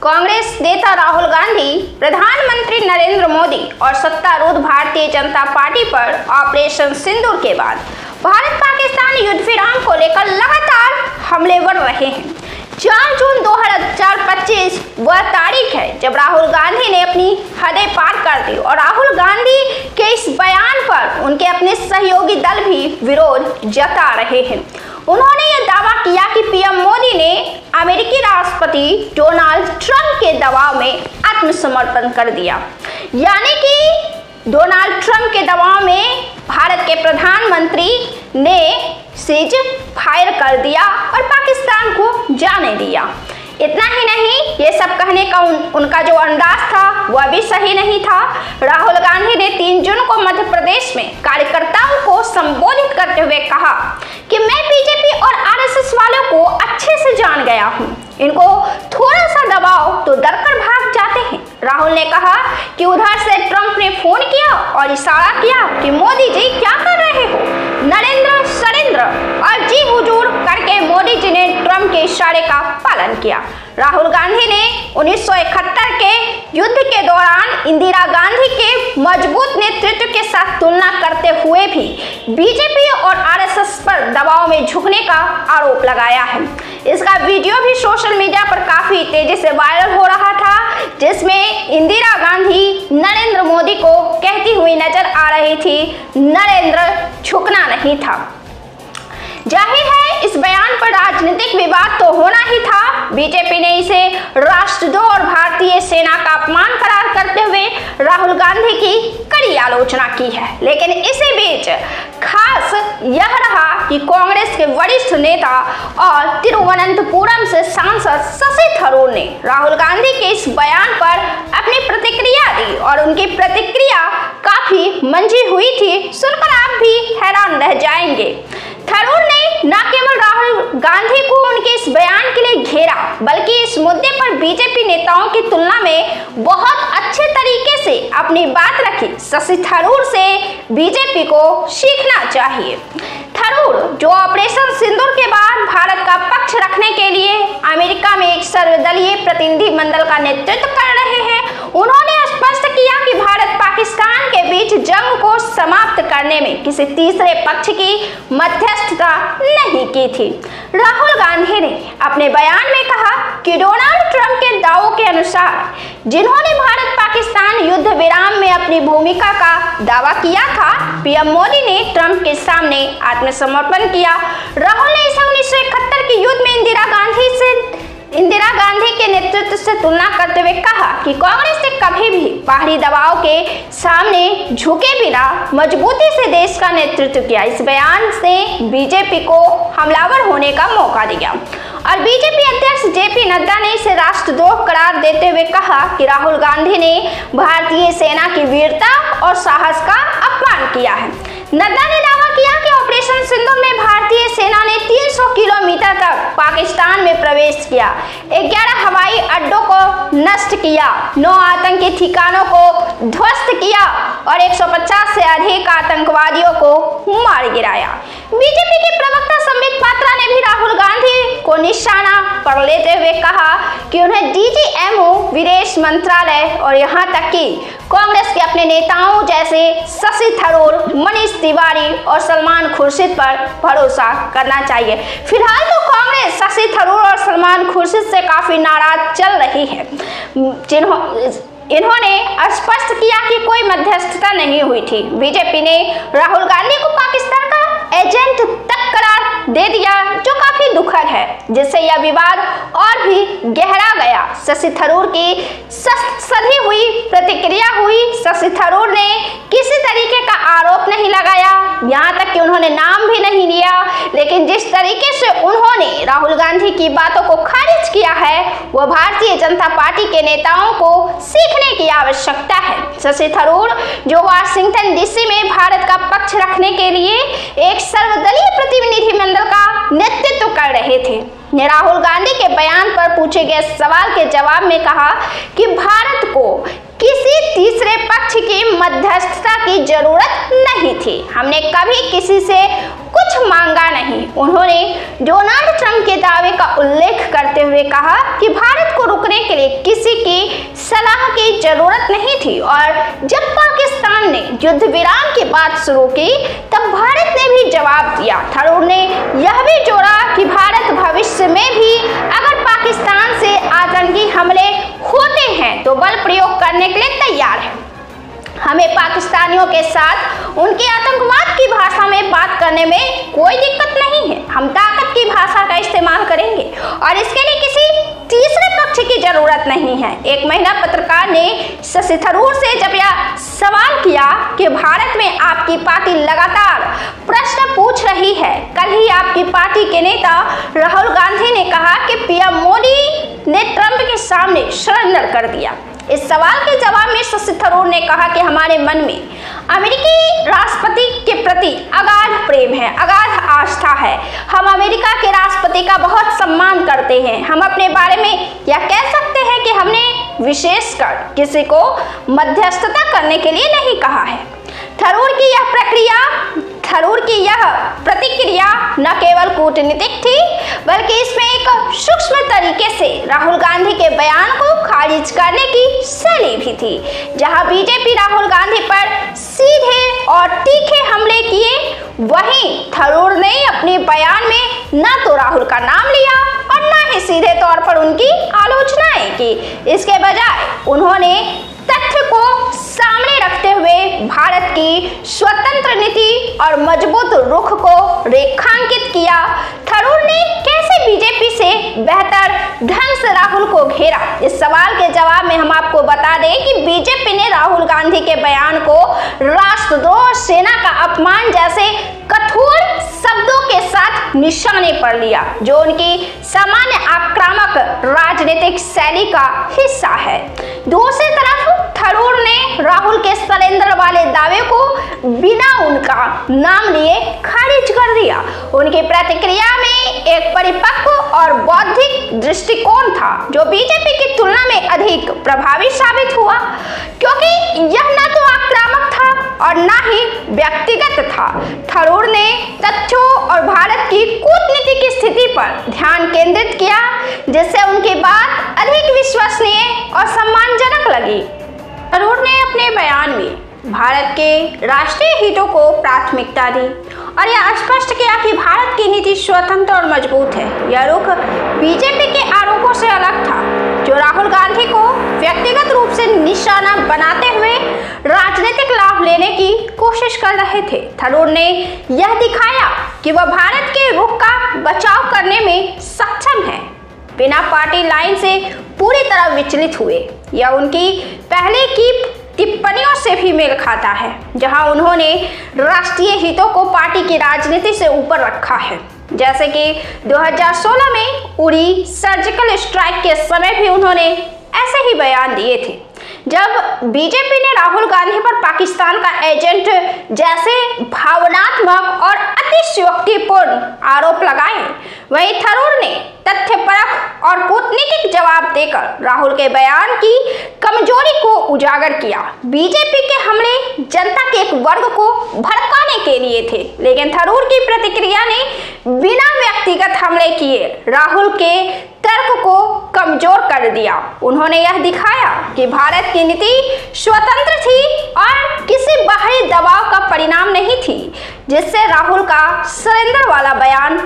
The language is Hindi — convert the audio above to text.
कांग्रेस नेता राहुल गांधी प्रधानमंत्री नरेंद्र मोदी और सत्तारूढ़ भारतीय जनता पार्टी पर ऑपरेशन सिंदूर के बाद भारत पाकिस्तान युद्ध विराम को लेकर लगातार हमले बढ़ रहे हैं। 4 जून 2025 वह तारीख है जब राहुल गांधी ने अपनी हदें पार कर दी और राहुल गांधी के इस बयान पर उनके अपने सहयोगी दल भी विरोध जता रहे हैं। उन्होंने यह दावा किया कि पीएम मोदी ने अमेरिकी राष्ट्रपति डोनाल्ड ट्रंप के दबाव में आत्मसमर्पण कर दिया, यानी कि डोनाल्ड ट्रंप के दबाव में भारत के प्रधानमंत्री ने सीज फायर कर दिया और पाकिस्तान को जाने दिया। इतना ही नहीं, ये सब कहने का उनका जो अंदाज था वह भी सही नहीं था। राहुल गांधी ने 3 जून को मध्य प्रदेश में कार्यकर्ताओं को संबोधित करते हुए कहा कि मैं बीजेपी और आरएसएस वालों को अच्छे से जान गया हूं, इनको थोड़ा सा दबाओ तो डरकर भाग जाते हैं। राहुल ने कहा कि उधर से ट्रंप ने फोन किया और इशारा किया कि मोदी जी क्या कर रहे हो, नरेंद्र सरेंद्र और जी हुजूर करके मोदी जी ने ट्रंप के इशारे का पालन किया। राहुल गांधी ने 1971 के युद्ध के दौरान इंदिरा गांधी के मजबूत नेतृत्व के साथ तुलना करते हुए भी बीजेपी और आरएसएस पर दबाव में झुकने का आरोप लगाया है। इसका वीडियो भी सोशल मीडिया पर काफी तेजी से वायरल हो रहा था, जिसमें इंदिरा गांधी नरेंद्र मोदी को कहती हुई नजर आ रही थी, नरेंद्र झुकना नहीं था। जाहिर है इस बयान पर राजनीतिक विवाद तो होना ही था। बीजेपी ने इसे राष्ट्रद्रोह और भारतीय सेना का अपमान करार करते हुए राहुल गांधी की कड़ी आलोचना की है। लेकिन इसी बीच खास यह रहा कि कांग्रेस के वरिष्ठ नेता और तिरुवनंतपुरम से सांसद शशि थरूर ने राहुल गांधी के इस बयान पर अपनी प्रतिक्रिया दी और उनकी प्रतिक्रिया काफी मंजी हुई थी। सुनकर आप भी हैरान रह जाएंगे। थरूर ने न केवल राहुल गांधी को उनके इस बयान के लिए घेरा, बल्कि इस मुद्दे पर बीजेपी नेताओं की तुलना में बहुत अच्छे तरीके से अपनी बात रखी। शशि थरूर से बीजेपी को सीखना चाहिए। थरूर, जो ऑपरेशन सिंदूर के बाद भारत का पक्ष रखने के लिए अमेरिका में एक सर्वदलीय प्रतिनिधि मंडल का नेतृत्व कर रहे हैं, उन्होंने स्पष्ट किया कि भारत पाकिस्तान के बीच जंग को समाप्त करने में किसी तीसरे पक्ष की मध्यस्थता नहीं की थी। राहुल गांधी ने अपने बयान में कहा कि डोनाल्ड ट्रंप के दावों के अनुसार जिन्होंने भारत पाकिस्तान युद्ध विराम में अपनी भूमिका का दावा किया था, पीएम मोदी ने ट्रंप के सामने आत्मसमर्पण किया। राहुल ने इसे 1971 के युद्ध में इंदिरा गांधी के नेतृत्व से तुलना करते हुए कहा कि कांग्रेस ने कभी भी बाहरी दबाव के सामने झुके बिना मजबूती से देश का नेतृत्व किया। इस बयान से बीजेपी को हमलावर होने का मौका दिया और बीजेपी अध्यक्ष जेपी नड्डा ने इसे राष्ट्रद्रोह करार देते हुए कहा कि राहुल गांधी ने भारतीय सेना की वीरता और साहस का अपमान किया है। नड्डा ने दावा किया कि ऑपरेशन सिंदूर में भारतीय सेना ने 300 किलोमीटर तक पाकिस्तान में प्रवेश किया, 11 हवाई अड्डों को नष्ट किया, 9 आतंकी ठिकानों को ध्वस्त किया और 150 से अधिक आतंकवादियों को मार गिराया। बीजेपी के प्रवक्ता संबित पात्रा ने भी राहुल गांधी को निशाना पर लेते हुए कहा कि उन्हें डीजीएमओ, विदेश मंत्रालय और यहाँ तक कि कांग्रेस के अपने नेताओं जैसे शशि थरूर, मनीष तिवारी और सलमान खुर्शीद पर भरोसा करना चाहिए। फिलहाल तो कांग्रेस शशि थरूर और सलमान खुर्शीद से काफी नाराज चल रही है। इन्होंने स्पष्ट किया कि कोई मध्यस्थता नहीं हुई थी। बीजेपी ने राहुल गांधी को पाकिस्तान का एजेंट तक करार दे दिया, जो काफी दुखद है, जिससे यह विवाद और भी गहरा गया। शशि थरूर की सधी हुई प्रतिक्रिया हुई। शशि थरूर ने किसी तरीके का आरोप नहीं लगाया, यहाँ तक कि उन्होंने नाम भी नहीं लिया, लेकिन जिस तरीके से उन्होंने राहुल गांधी की बातों को खारिज किया है, वह भारतीय जनता पार्टी के नेताओं को सीखने की आवश्यकता है। शशि थरूर, जो वाशिंगटन डीसी में भारत का पक्ष रखने के लिए एक सर्वदलीय प्रतिनिधि मंडल का नेतृत्व कर रहे थे, ने राहुल गांधी के बयान पर पूछे गए सवाल के जवाब में कहा कि भारत को किसी तीसरे पक्ष की मध्यस्थता की जरूरत नहीं थी। हमने कभी किसी से कुछ मांगा नहीं। उन्होंने डोनाल्ड ट्रंप के दावे का उल्लेख करते हुए कहा कि भारत को रुकने के लिए किसी की सलाह की जरूरत नहीं थी और जब पाकिस्तान ने युद्ध विराम की बात शुरू की तब भारत ने भी जवाब दिया। थरूर ने यह भी जोड़ा कि भारत भविष्य में भी अगर पाकिस्तान से आतंकी हमले होते हैं तो बल प्रयोग करने के लिए तैयार है। हमें पाकिस्तानियों के साथ उनके आतंकवाद की भाषा में बात करने में कोई दिक्कत नहीं है। हम ताकत की भाषा का इस्तेमाल करेंगे और इसके लिए किसी तीसरे पक्ष की जरूरत नहीं है। एक महिला पत्रकार ने शशि थरूर से जब यह सवाल किया कि भारत में आपकी पार्टी लगातार प्रश्न पूछ रही है, कल ही आपकी पार्टी के नेता राहुल गांधी ने कहा कि पीएम मोदी ने ट्रंप के सामने सरेंडर कर दिया। इस सवाल के जवाब में शशि थरूर ने कहा कि हमारे मन में अमेरिकी राष्ट्रपति के प्रति अगाध प्रेम है, अगाध आस्था है। हम अमेरिका के राष्ट्रपति का बहुत सम्मान करते हैं। हम अपने बारे में यह कह सकते हैं कि हमने विशेषकर किसी को मध्यस्थता करने के लिए नहीं कहा है। थरूर की यह प्रतिक्रिया न केवल कूटनीतिक थी बल्कि इसमें एक सूक्ष्म तरीके से राहुल गांधी के बयान को खारिज करने की शैली भी थी। जहां बीजेपी राहुल गांधी पर सीधे और तीखे हमले किए, वहीं थरूर ने अपने बयान में न तो राहुल का नाम लिया और न ही सीधे तौर पर उनकी आलोचनाएं की। इसके बजाय उन्होंने तथ्य को सामने रखते हुए भारत की स्वतंत्र नीति और मजबूत रुख को रेखांकित किया। थरूर ने कैसे बीजेपी से बेहतर ढंग से राहुल को घेरा। इस सवाल के जवाब में हम आपको बता दें कि बीजेपी ने राहुल गांधी के बयान को राष्ट्रद्रोह, सेना का अपमान जैसे कठोर शब्दों के साथ निशाने पर लिया, जो उनकी सामान्य आक्रामक राजनीतिक शैली का हिस्सा है। दूसरी तरफ थरूर ने राहुल के सरेंडर वाले दावे को बिना उनका नाम लिए खारिज कर दिया। उनकी प्रतिक्रिया में एक परिपक्व और बौद्धिक दृष्टिकोण था जो बीजेपी की तुलना में अधिक प्रभावी साबित हुआ, क्योंकि यह न तो आक्रामक था और न ही व्यक्तिगत था। थरूर ने तथ्यों और भारत की कूटनीति की स्थिति पर ध्यान केंद्रित किया, जिससे उनकी बात अधिक विश्वसनीय और सम्मानजनक लगी। थरूर ने अपने बयान में भारत के राष्ट्रीय हितों को प्राथमिकता दी और यह स्पष्ट किया कि भारत की नीति स्वतंत्र और मजबूत है। यह रुख बीजेपी के आरोपों से अलग था, जो राहुल गांधी को व्यक्तिगत रूप से निशाना बनाते हुए राजनीतिक लाभ लेने की कोशिश कर रहे थे। थरूर ने यह दिखाया कि वह भारत के रुख का बचाव करने में सक्षम है, बिना पार्टी लाइन से पूरी तरह विचलित हुए। यह उनकी पहले की टिप्पणियों से भी मेल खाता है, जहां उन्होंने राष्ट्रीय हितों को पार्टी की राजनीति से ऊपर रखा है। जैसे कि 2016 में उरी सर्जिकल स्ट्राइक के समय भी उन्होंने ऐसे ही बयान दिए थे, जब बीजेपी ने राहुल गांधी पर पाकिस्तान का एजेंट जैसे भावनात्मक और अतिशयोक्तिपूर्ण आरोप लगाए। वहीं थरूर ने तथ्यपरक और कूटनीतिक जवाब देकर राहुल के बयान की कमजोरी को उजागर किया। बीजेपी के हमले जनता के एक वर्ग को भड़काने के लिए थे, लेकिन थरूर की प्रतिक्रिया ने बिना व्यक्तिगत हमले किए राहुल के तर्क को कमजोर कर दिया। उन्होंने यह दिखाया कि भारत की नीति स्वतंत्र थी और किसी बाहरी दबाव का परिणाम नहीं थी, जिससे राहुल का सरेंडर वाला बयान